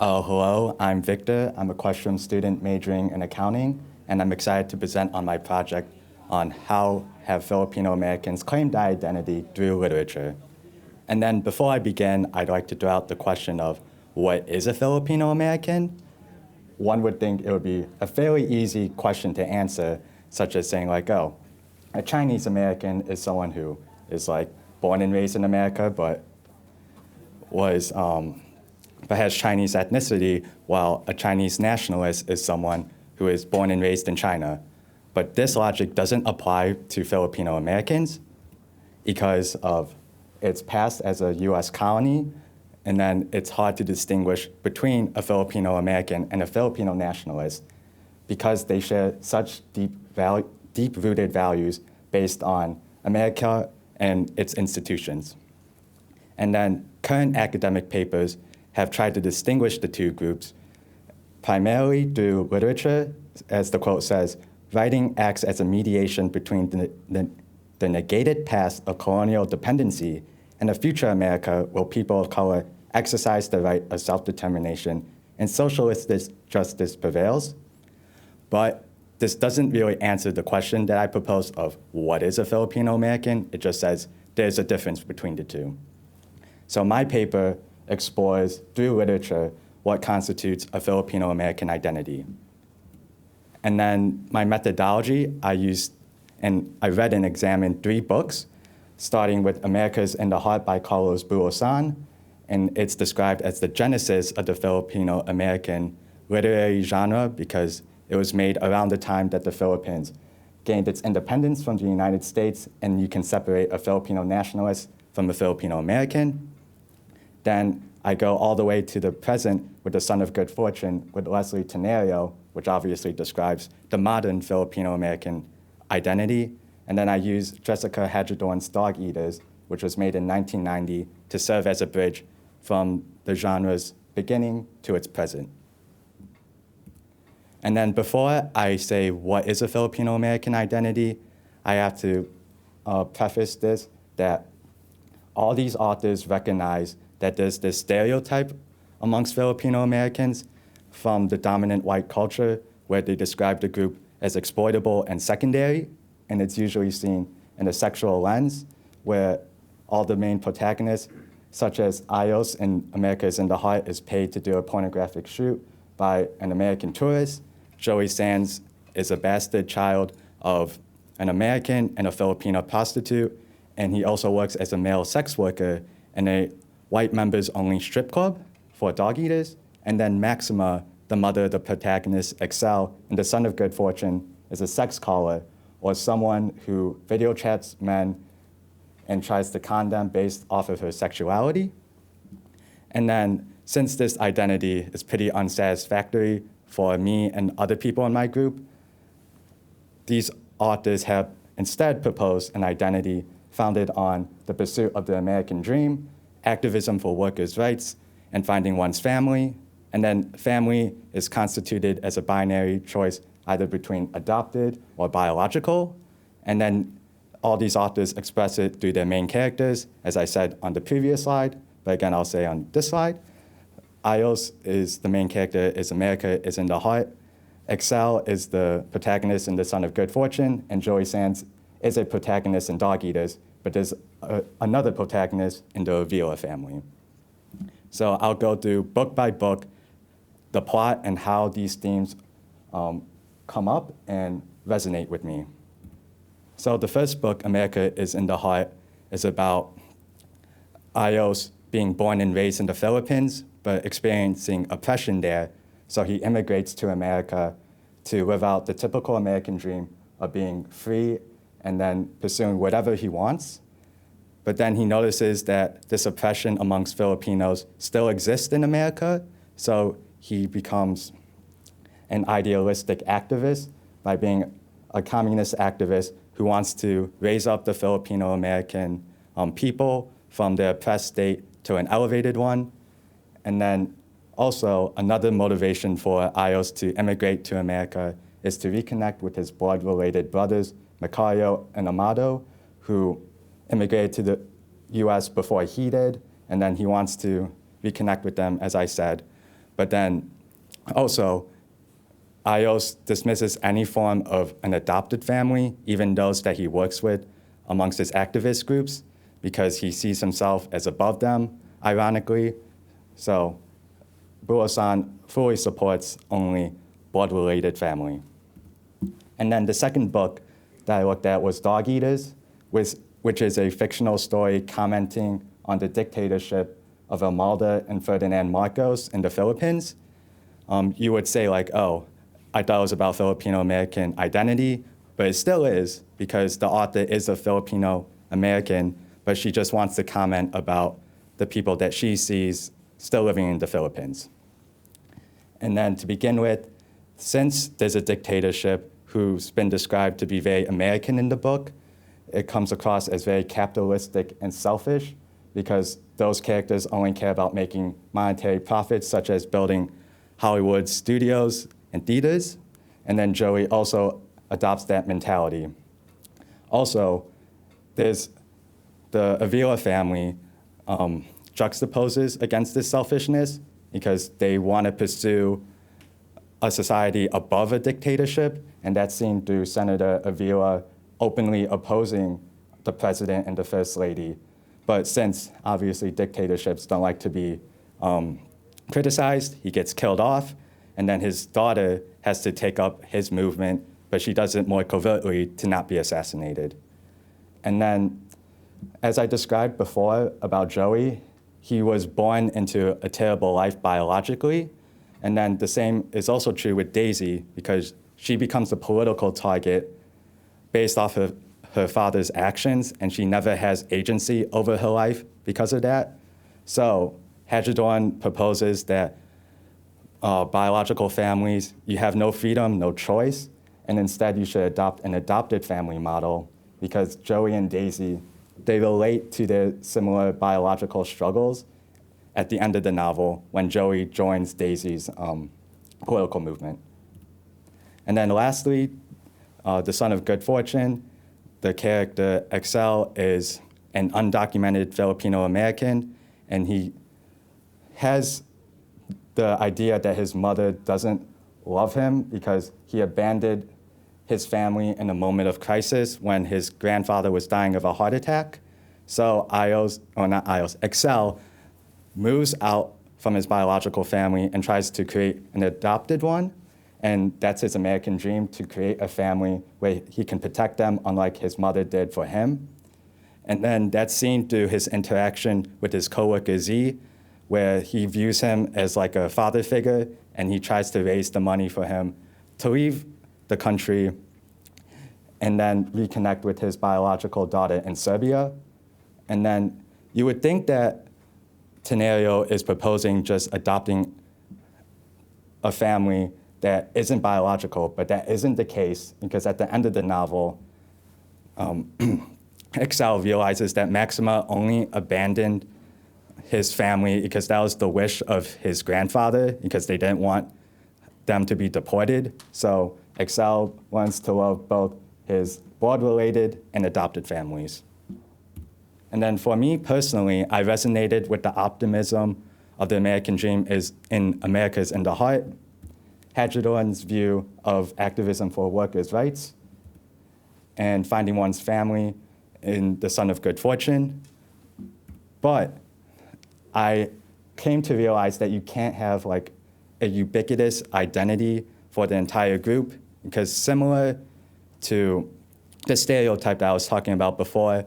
Hello, I'm Victor. I'm a question student majoring in accounting, and I'm excited to present on my project on how have Filipino Americans claimed their identity through literature. And then before I begin, I'd like to throw out the question of what is a Filipino American? One would think it would be a fairly easy question to answer, such as saying like, oh, a Chinese American is someone who is like born and raised in America, but has Chinese ethnicity, while a Chinese nationalist is someone who is born and raised in China. But this logic doesn't apply to Filipino Americans because of its past as a US colony, and then it's hard to distinguish between a Filipino American and a Filipino nationalist because they share such deep-rooted values based on America and its institutions. And then current academic papers have tried to distinguish the two groups primarily through literature. As the quote says, writing acts as a mediation between the negated past of colonial dependency and a future America where people of color exercise the right of self-determination and socialist justice prevails. But this doesn't really answer the question that I proposed of what is a Filipino American. It just says there's a difference between the two. So my paper explores through literature what constitutes a Filipino American identity. And then my methodology, I read and examined 3 books, starting with America's in the Heart by Carlos Bulosan, and it's described as the genesis of the Filipino American literary genre because it was made around the time that the Philippines gained its independence from the United States, and you can separate a Filipino nationalist from a Filipino American. Then I go all the way to the present with The Son of Good Fortune with Leslie Tenario, which obviously describes the modern Filipino American identity. And then I use Jessica Hadjadorn's Dog Eaters, which was made in 1990, to serve as a bridge from the genre's beginning to its present. And then before I say what is a Filipino American identity, I have to preface this that all these authors recognize that there's this stereotype amongst Filipino Americans from the dominant white culture where they describe the group as exploitable and secondary, and it's usually seen in a sexual lens where all the main protagonists, such as Ayos in America's in the Heart, is paid to do a pornographic shoot by an American tourist. Joey Sands is a bastard child of an American and a Filipino prostitute, and he also works as a male sex worker in a white members-only strip club for dog eaters. And then Maxima, the mother of the protagonist, Excel, in The Son of Good Fortune, is a sex caller, or someone who video chats men and tries to con them based off of her sexuality. And then, since this identity is pretty unsatisfactory for me and other people in my group, these authors have instead proposed an identity founded on the pursuit of the American dream, activism for workers' rights, and finding one's family. And then family is constituted as a binary choice either between adopted or biological. And then all these authors express it through their main characters, as I said on the previous slide, but again, I'll say on this slide. Ayos is the main character, is America is in the Heart. Excel is the protagonist in The Son of Good Fortune, and Joey Sands is a protagonist in Dog Eaters, but there's another protagonist in the Avila family. So I'll go through book by book the plot and how these themes come up and resonate with me. So the first book, America is in the Heart, is about Ayos being born and raised in the Philippines, but experiencing oppression there. So he immigrates to America to live out the typical American dream of being free and then pursuing whatever he wants. But then he notices that this oppression amongst Filipinos still exists in America, so he becomes an idealistic activist by being a communist activist who wants to raise up the Filipino American people from their oppressed state to an elevated one. And then also another motivation for Ayos to immigrate to America is to reconnect with his blood-related brothers, Macario and Amado, who immigrated to the US before he did, and then he wants to reconnect with them, as I said. But then also, Ayos dismisses any form of an adopted family, even those that he works with amongst his activist groups, because he sees himself as above them, ironically. So Buo-san fully supports only blood-related family. And then the second book that I looked at was Dog Eaters, which is a fictional story commenting on the dictatorship of Imelda and Ferdinand Marcos in the Philippines. You would say like, oh, I thought it was about Filipino-American identity, but it still is because the author is a Filipino-American, but she just wants to comment about the people that she sees still living in the Philippines. And then to begin with, since there's a dictatorship who's been described to be very American in the book, it comes across as very capitalistic and selfish because those characters only care about making monetary profits, such as building Hollywood studios and theaters. And then Joey also adopts that mentality. Also, there's the Avila family juxtaposes against this selfishness because they want to pursue a society above a dictatorship, and that's seen through Senator Avila openly opposing the president and the first lady. But since obviously dictatorships don't like to be criticized, he gets killed off, and then his daughter has to take up his movement, but she does it more covertly to not be assassinated. And then, as I described before about Joey, he was born into a terrible life biologically, and then the same is also true with Daisy because she becomes a political target based off of her father's actions, and she never has agency over her life because of that. So Hagedorn proposes that biological families, you have no freedom, no choice, and instead you should adopt an adopted family model because Joey and Daisy, they relate to their similar biological struggles at the end of the novel when Joey joins Daisy's political movement. And then lastly, the son of good fortune, the character Excel is an undocumented Filipino-American, and he has the idea that his mother doesn't love him because he abandoned his family in a moment of crisis when his grandfather was dying of a heart attack. So Excel moves out from his biological family and tries to create an adopted one. And that's his American dream, to create a family where he can protect them, unlike his mother did for him. And then that's seen through his interaction with his coworker Z, where he views him as like a father figure, and he tries to raise the money for him to leave the country and then reconnect with his biological daughter in Serbia. And then you would think that Tenario is proposing just adopting a family that isn't biological, but that isn't the case because at the end of the novel, Excel realizes that Maxima only abandoned his family because that was the wish of his grandfather because they didn't want them to be deported. So Excel wants to love both his blood-related and adopted families. And then for me personally, I resonated with the optimism of the American dream is in America's in the heart, Hagedorn's view of activism for workers' rights, and finding one's family in the son of good fortune. But I came to realize that you can't have like a ubiquitous identity for the entire group because similar to the stereotype that I was talking about before,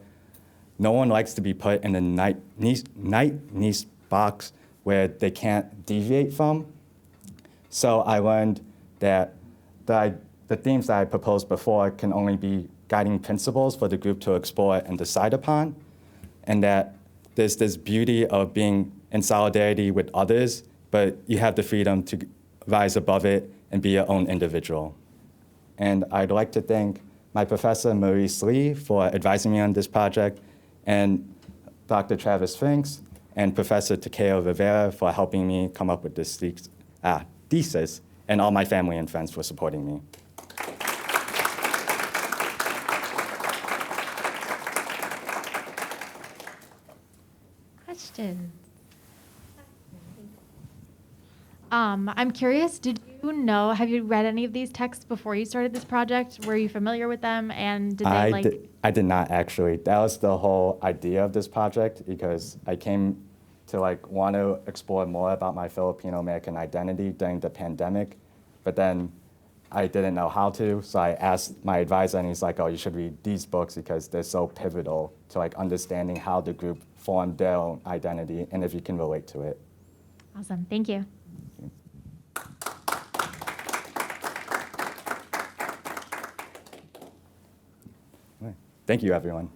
no one likes to be put in a nice box where they can't deviate from. So I learned that the themes that I proposed before can only be guiding principles for the group to explore and decide upon, and that there's this beauty of being in solidarity with others, but you have the freedom to rise above it and be your own individual. And I'd like to thank my professor, Maurice Lee, for advising me on this project, and Dr. Travis Finks, and Professor Takeo Rivera for helping me come up with this thesis, and all my family and friends for supporting me. Questions? I'm curious, have you read any of these texts before you started this project? Were you familiar with them? And did they I did not actually. That was the whole idea of this project because I came to want to explore more about my Filipino American identity during the pandemic, but then I didn't know how to, so I asked my advisor, and he's like, "Oh, you should read these books because they're so pivotal to understanding how the group formed their own identity and if you can relate to it." Awesome. Thank you. Thank you, everyone.